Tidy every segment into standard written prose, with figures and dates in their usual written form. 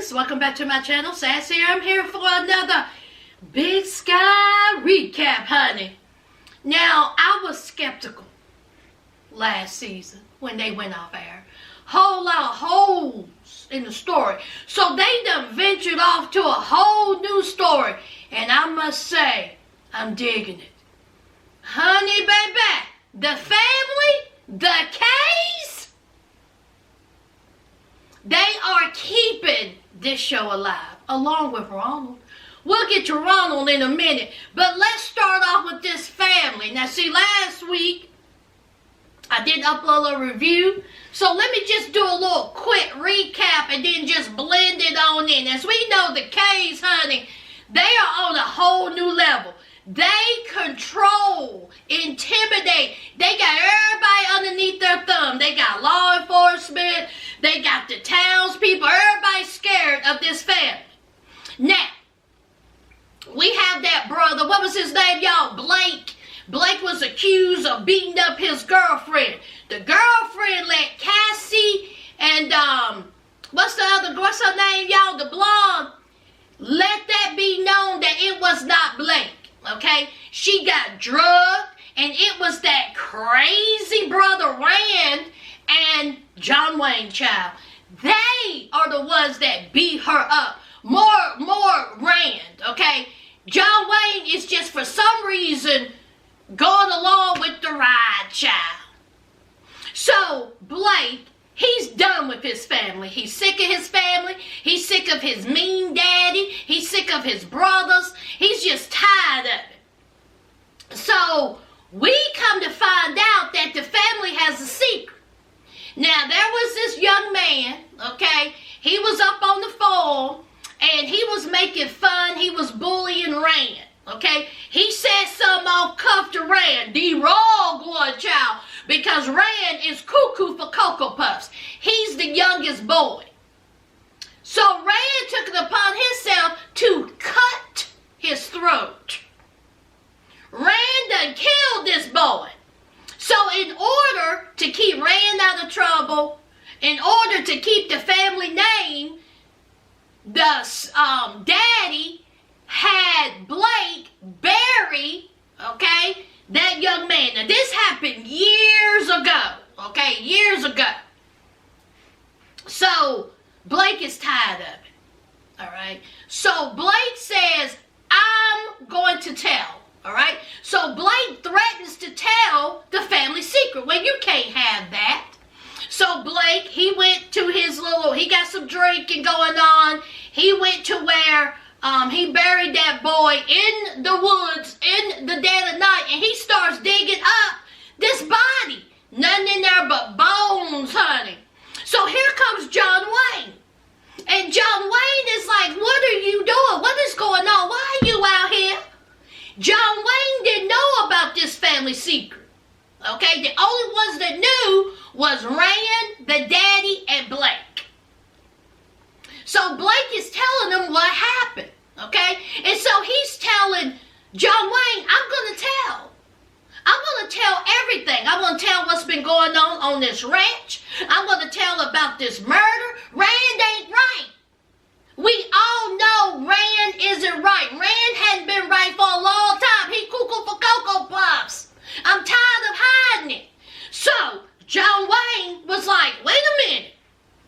guys, welcome back to my channel. Sassy, I'm here for another Big Sky recap, honey. Now, I was skeptical last season when they went off air. Whole lot of holes in the story. So they done ventured off to a whole new story. And I must say, I'm digging it. Honey, baby, the family, the K's, they are keeping this show alive, along with Ronald. We'll get to Ronald in a minute, but let's start off with this family. Now, see, last week, I did upload a review, so let me just do a little quick recap and then just blend it on in. As we know, the K's, honey, they are on a whole new level. They control, intimidate. They got everybody underneath their thumb. They got law enforcement. They got the townspeople. Everybody's scared of this family. Now, we have that brother. What was his name, y'all? Blake. Blake was accused of beating up his girlfriend. The girlfriend let Cassie and, what's her name, y'all? The blonde. Let that be known that it was not Blake. Okay, she got drugged, and it was that crazy brother Rand and John Wayne child. They are the ones that beat her up. More Rand, okay? John Wayne is just for some reason going along with the ride child. So Blake, he's done with his family. He's sick of his family. He's sick of his mean daddy. He's sick of his brothers. He's just tired of it. So we come to find out that the family has a secret. Now, there was this young man, okay? He was up on the phone, and he was making fun. He was bullying Rand, okay? He said something off cuff to Rand, the wrong one, child, because Rand is cuckoo for Cocoa Puffs. He's the youngest boy. So Rand took it upon himself to cut his throat. Rand done killed this boy. So in order to keep Rand out of trouble, in order to keep the family name, the daddy had Blake bury, okay, that young man. Now this happened years ago, okay, years ago. So Blake is tired of it, all right. So Blake says, I'm going to tell, all right. So Blake threatens to tell the family secret. Well, you can't have that. So Blake, he went to his he got some drinking going on. He went to where he buried that boy in the woods in the dead of night, and he starts digging up this body. Nothing in there but bones, honey. So here comes John Wayne. And John Wayne is like, what are you doing? What is going on? Why are you out here? John Wayne didn't know about this family secret. Okay, the only ones that knew was Rand, the daddy, and Blake. So Blake is telling them what happened, okay? And so he's telling John Wayne, I'm going to tell. I'm going to tell everything. I'm going to tell what's been going on this ranch. I'm going to tell about this murder. Rand ain't right. We all know Rand isn't right. Rand hadn't been right for a long time. He cuckoo for Cocoa Puffs. I'm tired of hiding it. So John Wayne was like, wait a minute.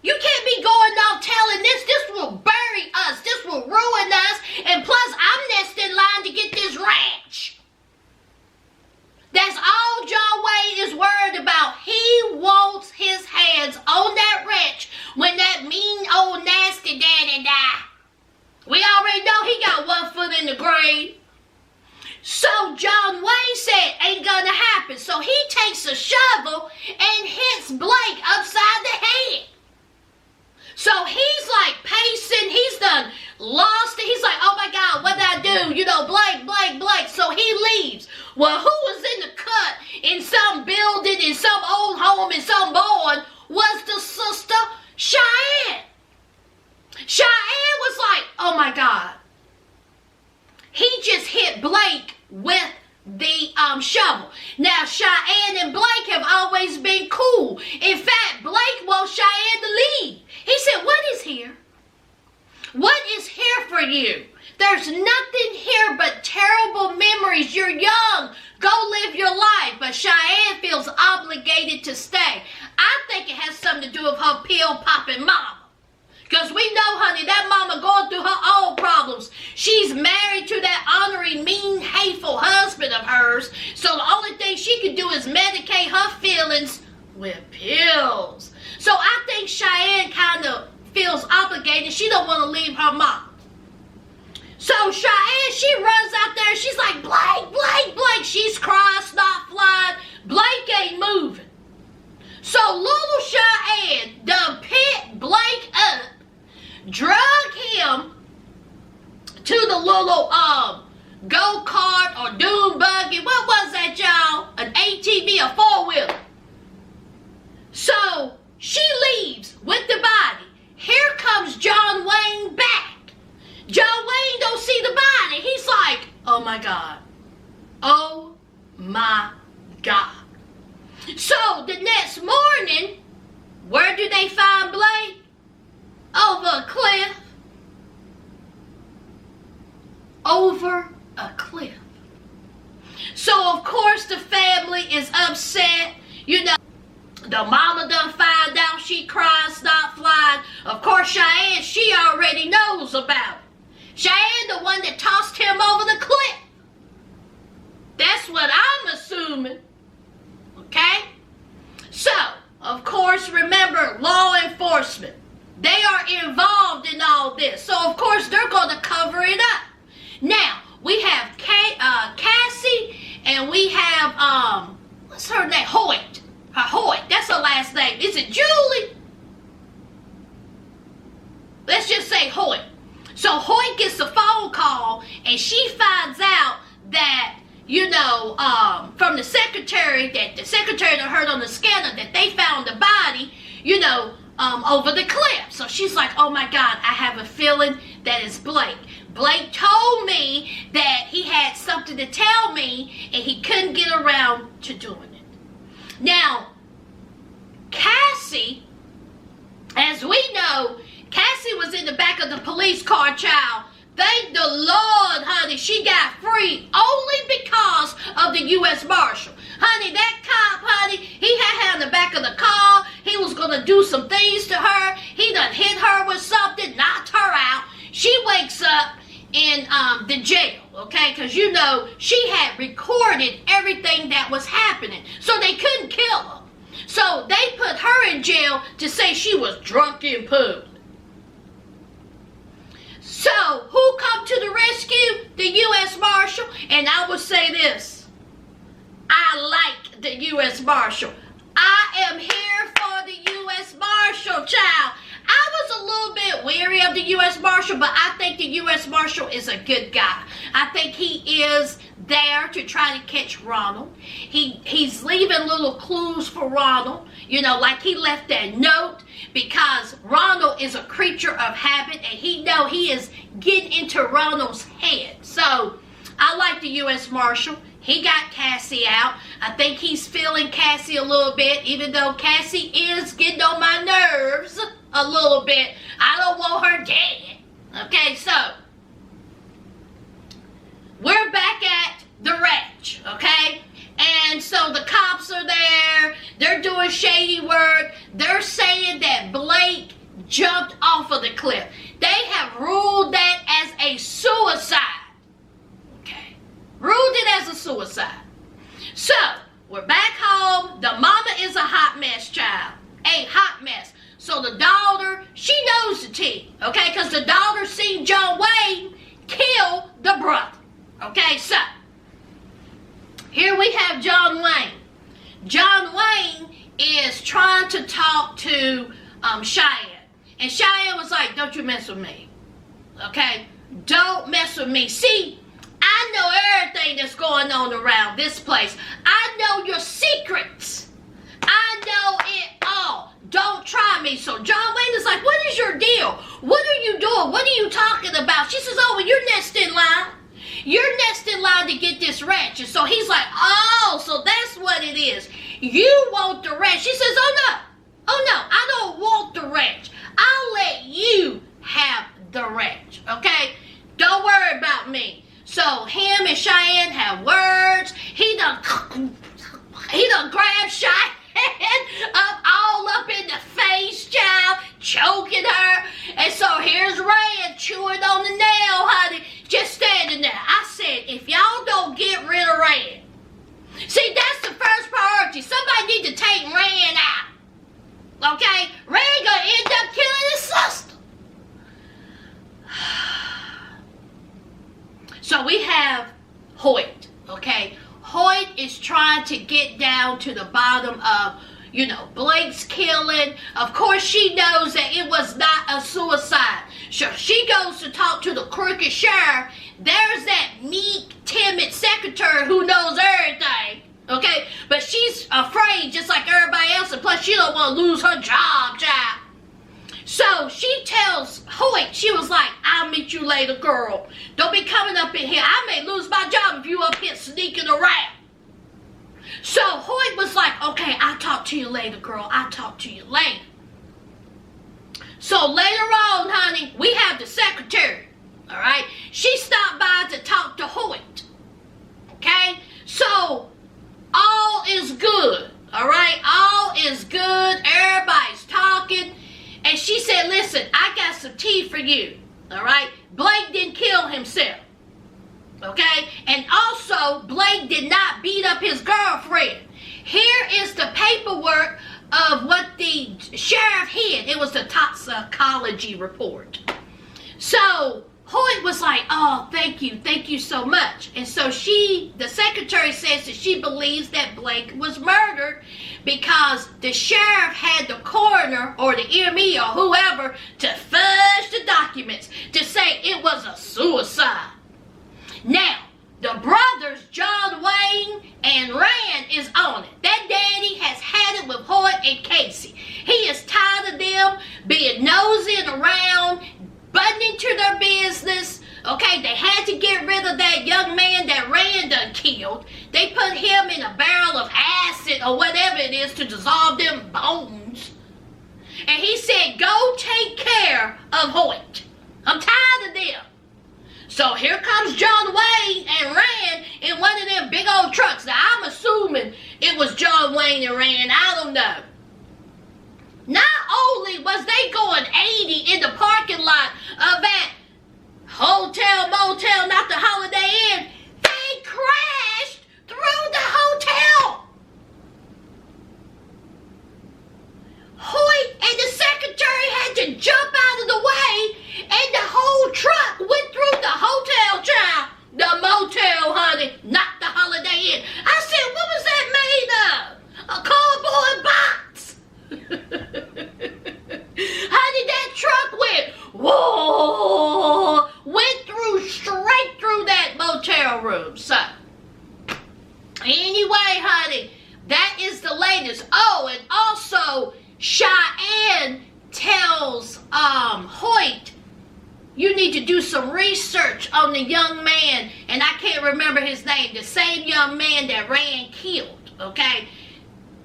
You can't be going out telling this. This will bury us. This will ruin us. And plus, I'm next in line to get this ranch. That's all John Wayne is worried about. He wants his hands on that ranch when that mean old nasty daddy die. We already know he got 1 foot in the grave. So John Wayne said, ain't gonna happen. So he takes a shovel and hits Blake upside the head. So he's like pacing, he's done lost it. He's like, oh my God, what did I do? You know, Blake. So he leaves. Well, who was in the cut in some building, in some old home, in some barn, was the sister Cheyenne. Cheyenne was like, oh my God. He just hit Blake with the shovel. Now, Cheyenne and Blake have always been cool. In fact, Blake wants Cheyenne to leave. He said, what is here? you. There's nothing here but terrible memories. You're young. Go live your life. But Cheyenne feels obligated to stay. I think it has something to do with her pill-popping mama. Because we know, honey, that mama going through her own problems. She's married to that honoring, mean, hateful husband of hers. So the only thing she can do is medicate her feelings with pills. So I think Cheyenne kind of feels obligated. She don't want to leave her mom. So Cheyenne, she runs out there. She's like, Blake, Blake, Blake. She's crying, snot flying. Blake ain't moving. So little Cheyenne done picked Blake up, drug him to the little go-kart or dune buggy. What was that, y'all? An ATV, a four-wheeler. So she leaves with the body. Here comes John Wayne back. John Wayne don't see the body. He's like, oh my God. Oh my God. So the next morning, where do they find Blake? Over a cliff. Over a cliff. So of course the family is upset. You know, the mama done find out, she crying, snot flying. Of course Cheyenne, she already knows about it. Cheyenne, the one that tossed him over the cliff. That's what I'm assuming. Okay? So, of course, remember, law enforcement. They are involved in all this. So, of course, they're going to cover it up. Now, we have Cassie, and we have, what's her name? Hoyt. Hoyt. That's her last name. Is it Julie? Let's just say Hoyt. So Hoyt gets a phone call, and she finds out that, you know, from the secretary, that the secretary that heard on the scanner that they found the body, you know, over the cliff. So she's like, oh my God, I have a feeling that it's Blake. Blake told me that he had something to tell me, and he couldn't get around to doing it. Now, Cassie, as we know, Cassie was in the back of the police car, child. Thank the Lord, honey, she got free only because of the U.S. Marshal. Honey, that cop, honey, he had her in the back of the car. He was going to do some things to her. He done hit her with something, knocked her out. She wakes up in the jail, okay? Because, you know, she had recorded everything that was happening. So they couldn't kill her. So they put her in jail to say she was drunk in public. So, who come to the rescue? The U.S. Marshal. And I will say this. I like the U.S. Marshal. I am here for the U.S. Marshal, child. I was a little bit weary of the U.S. Marshal, but I think the U.S. Marshal is a good guy. I think he is there to try to catch Ronald. He's leaving little clues for Ronald. You know, like he left that note, because Ronald is a creature of habit, and he is getting into Ronald's head. So, I like the U.S. Marshal. He got Cassie out. I think he's feeling Cassie a little bit, even though Cassie is getting on my nerves a little bit. I don't want her dead. Okay, so, we're back at the ranch, okay? And so the cops are there. They're doing shady work. They're saying that Blake jumped off of the cliff. They have ruled that as a suicide. Okay. Ruled it as a suicide. So, we're back home. The mama is a hot mess, child. A hot mess. So the daughter, she knows the tea. Okay, because the daughter seen John Wayne kill the brother. Okay, so here we have John Wayne. John Wayne is trying to talk to Cheyenne. And Cheyenne was like, don't you mess with me. Okay? Don't mess with me. See, I know everything that's going on around this place. I know your secrets. I know it all. Don't try me. So John Wayne is like, what is your deal? What are you doing? What are you talking about? She says, oh, well, you're next in line. You're next in line to get this ranch. And so he's like, oh, so that's what it is. You want the ranch. She says, oh, no. Oh, no, I don't want the ranch. I'll let you have the ranch, okay? choking her. And so here's Rand chewing on the nail, honey, just standing there. I said, if y'all don't get rid of Rand, see, that's the first priority. Somebody need to take Rand out. Okay? Rand gonna end up killing his sister. So we have Hoyt, okay? Hoyt is trying to get down to the bottom of, Blake's killing. Of course, she knows that it was not a suicide. So she goes to talk to the crooked sheriff. There's that meek, timid secretary who knows everything, okay? But she's afraid just like everybody else, and plus she don't want to lose her job, child. So she tells Hoyt, she was like, I'll meet you later, girl. Don't be coming up in here. I may lose my job if you up here sneaking around. So Hoyt was like, okay, I'll talk to you later, girl. I'll talk to you later. So later on, honey, we have the secretary, all right? She stopped by to talk to Hoyt, okay? So all is good, all right? All is good. Everybody's talking. And she said, listen, I got some tea for you, all right? Blake didn't kill himself, okay? And also, Blake did not beat up his girlfriend. Here is the paperwork of what the sheriff hid. It was the toxicology report. So Hoyt was like, oh, thank you so much. And so the secretary says that she believes that Blake was murdered because the sheriff had the coroner or the ME or whoever to fudge the documents to say it was a suicide. Now, the brothers, John Wayne and Rand, is on it. That daddy has had it with Hoyt and Cassie. He is tired of them being nosy around, butting into their business. Okay, they had to get rid of that young man that Rand done killed. They put him in a barrel of acid or whatever it is to dissolve them bones. And he said, go take care of Hoyt. I'm tired of them. So here comes John Wayne and Rand in one of them big old trucks. Now, I'm assuming it was John Wayne and Rand. I don't know. Not only was they going 80 in the parking lot of that hotel, motel, not the Holiday Inn, they crashed through the hotel. Hoyt and the secretary had to jump out of the way, and the whole truck went through the hotel, child. The motel, honey, not the Holiday Inn. I said, what was that made of? A cardboard box. Honey, that truck went, whoa, straight through that motel room. So, anyway, honey, that is the latest. Oh, and also, Cheyenne tells Hoyt, you need to do some research on the young man, and I can't remember his name, the same young man that Rand killed, okay?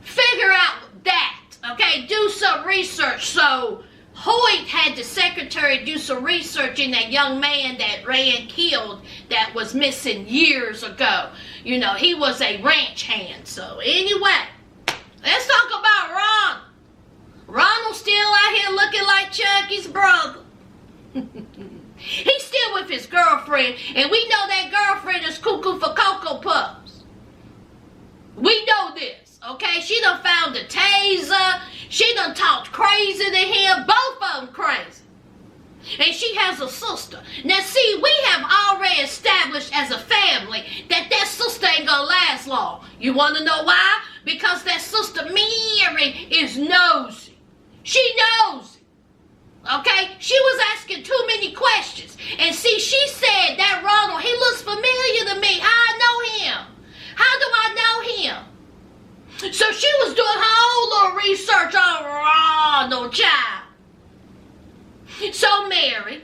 Figure out that, okay? Do some research. So Hoyt had the secretary do some research in that young man that Rand killed that was missing years ago. He was a ranch hand. So anyway, let's talk about Ronald. Ronald's still out here looking like Chucky's brother. He's still with his girlfriend, and we know that girlfriend is cuckoo for Cocoa Puffs. We know this, okay? She done found a taser. She done talked crazy to him. Both of them crazy. And she has a sister. Now, see, we have already established as a family that sister ain't gonna last long. You want to know why? Because that sister Mary is nosy. She knows. Okay? She was asking too many questions. And see, she said that Ronald, he looks familiar to me. How I know him? How do I know him? So she was doing her own little research on Ronald, child. So Mary,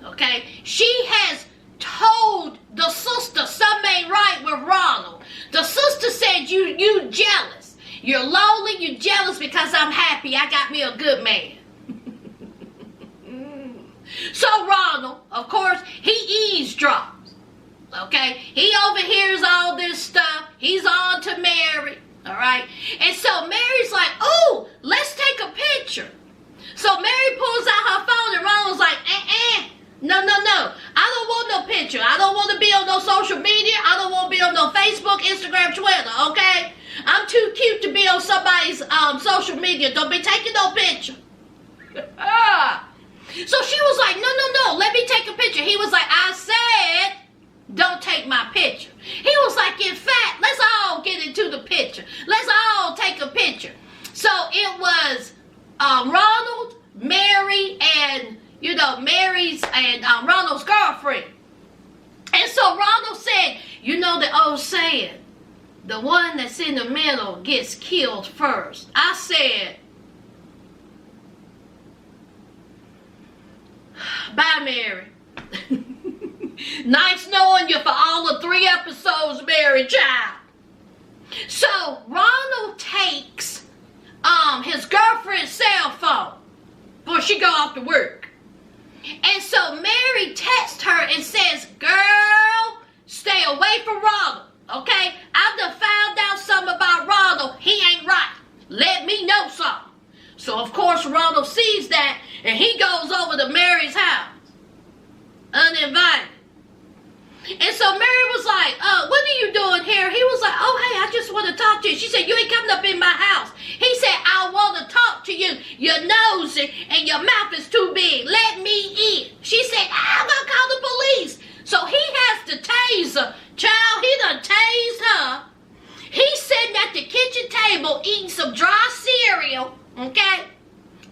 okay, she has told the sister something ain't right with Ronald. The sister said, you jealous. You're lonely, you jealous because I'm happy. I got me a good man. So Ronald, of course, he eavesdrops, okay? He overhears all this stuff. He's on to Mary, all right? And so Mary's like, oh, let's take a picture. So Mary be on no Facebook, Instagram, Twitter, okay? I'm too cute to be on somebody's social media. Don't be taking no picture. So she was like, no, let me take a picture. He was like, I said, don't take my picture. He was like, in fact, let's all get into the picture. Let's all take a picture. So it was Ronald, Mary, and, Mary's and Ronald's girlfriend. And so Ronald said, the old saying, the one that's in the middle gets killed first. I said, bye, Mary. Nice knowing you for all the 3 episodes, Mary child. So Ronald takes his girlfriend's cell phone before she go off to work. And so Mary texts her and says, girl, stay away from Ronald, okay? I done found out something about Ronald. He ain't right. Let me know something. So, of course, Ronald sees that, and he goes over to Mary's house, uninvited. And so Mary was like, what are you doing here? He was like, oh, hey, I just want to talk to you. She said, you ain't coming up in my house. He said, I want to talk to you. You're nosy and your mouth is too big. Let me in. She said, I'm going to call the police. So he has to tase her. Child, he done tased her. He's sitting at the kitchen table eating some dry cereal, okay,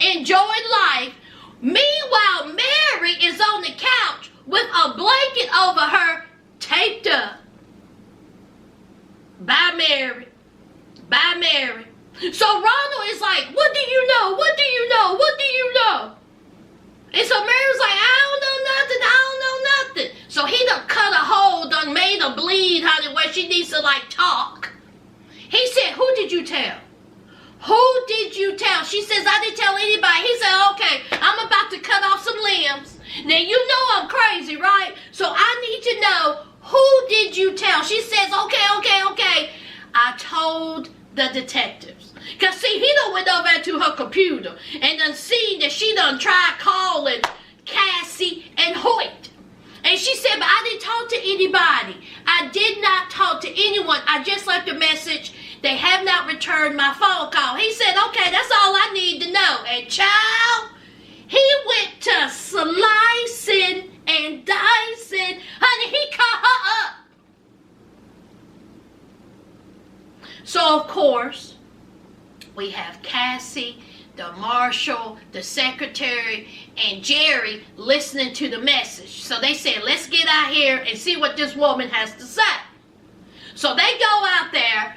enjoying life. Meanwhile, Mary is on the couch with a blanket over her, taped up. Bye, Mary. Bye, Mary. So Ronald is like, what do you know? What do you know? What do you know? And so Mary was like, I don't know nothing. So he done cut a hole, done made her bleed, honey, where she needs to, talk. He said, who did you tell? Who did you tell? She says, I didn't tell anybody. He said, okay, I'm about to cut off some limbs. Now, you know I'm crazy, right? So I need to know, who did you tell? She says, okay. I told the detectives. Because, see, he done went over to her computer and done seen that she done tried calling Cassie and Hoyt. And she said, but I didn't talk to anybody. I did not talk to anyone. I just left a message. They have not returned my phone call. He said, okay, that's all I need to know. And child, he went to slicing and dicing. Honey, he cut her up. So, of course, we have Cassie, the marshal, the secretary, and Jerry listening to the message. So they said, let's get out here and see what this woman has to say. So they go out there.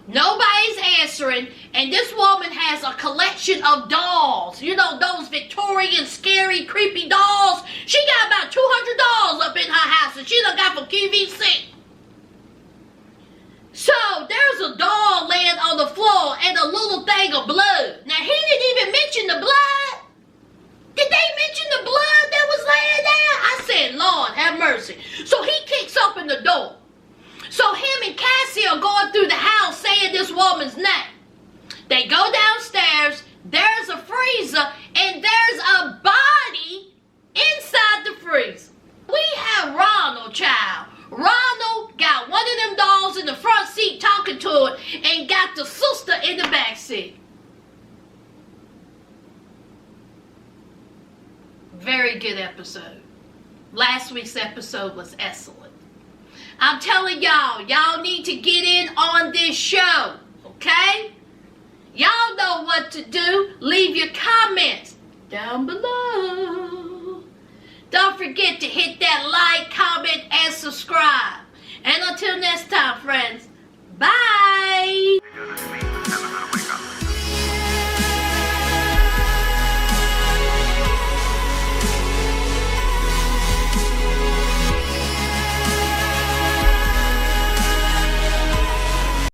Nobody's answering, and this woman has a collection of dolls. Those Victorian, scary, creepy dolls. She got about 200 dolls up in her house, and she done got from QVC. So, there's a doll laying on the floor and a little thing of blood. Now, he didn't even mention the blood. Did they mention the blood that was laying there? I said, Lord, have mercy. So, he kicks open the door. So him and Cassie are going through the house saying this woman's name. They go downstairs, there's a freezer, and there's a body inside the freezer. We have Ronald, child. Ronald got one of them dolls in the front seat talking to it and got the sister in the back seat. Very good episode. Last week's episode was excellent. I'm telling y'all need to get in on this show, okay? Y'all know what to do. Leave your comments down below. Don't forget to hit that like, comment, and subscribe. And until next time, friends, bye.